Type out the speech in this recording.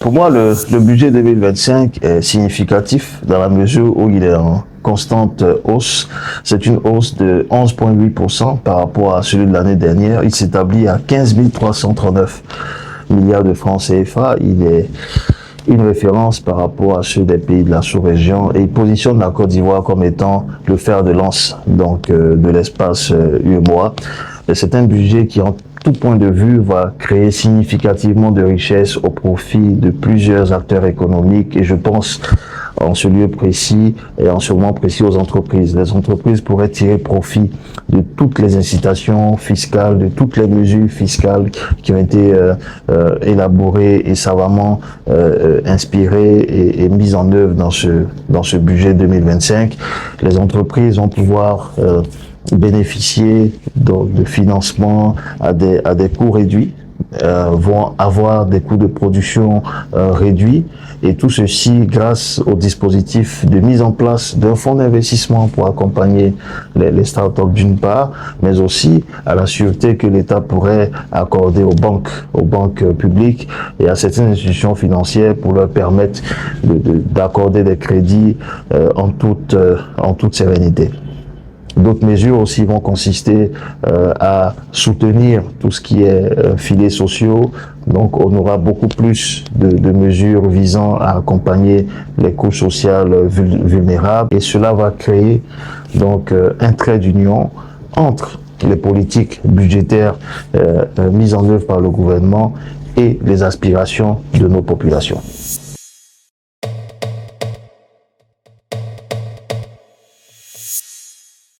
Pour moi, le budget 2025 est significatif dans la mesure où il est en constante hausse. C'est une hausse de 11,8% par rapport à celui de l'année dernière. Il s'établit à 15 339 milliards de francs CFA. Il est une référence par rapport à ceux des pays de la sous-région et il positionne la Côte d'Ivoire comme étant le fer de lance de l'espace UEMOA. C'est un budget qui, en tout point de vue, va créer significativement de richesses au profit de plusieurs acteurs économiques et je pense en ce lieu précis et en ce moment précis aux entreprises. Les entreprises pourraient tirer profit de toutes les incitations fiscales, de toutes les mesures fiscales qui ont été élaborées et savamment inspirées et mises en œuvre dans ce budget 2025. Les entreprises vont pouvoir bénéficier de financement à des coûts réduits, vont avoir des coûts de production réduits et tout ceci grâce au dispositif de mise en place d'un fonds d'investissement pour accompagner les startups d'une part, mais aussi à la sûreté que l'État pourrait accorder aux banques publiques et à certaines institutions financières pour leur permettre d'accorder des crédits en toute sérénité. D'autres mesures aussi vont consister à soutenir tout ce qui est filets sociaux. Donc, on aura beaucoup plus de mesures visant à accompagner les couches sociales vulnérables. Et cela va créer donc un trait d'union entre les politiques budgétaires mises en œuvre par le gouvernement et les aspirations de nos populations.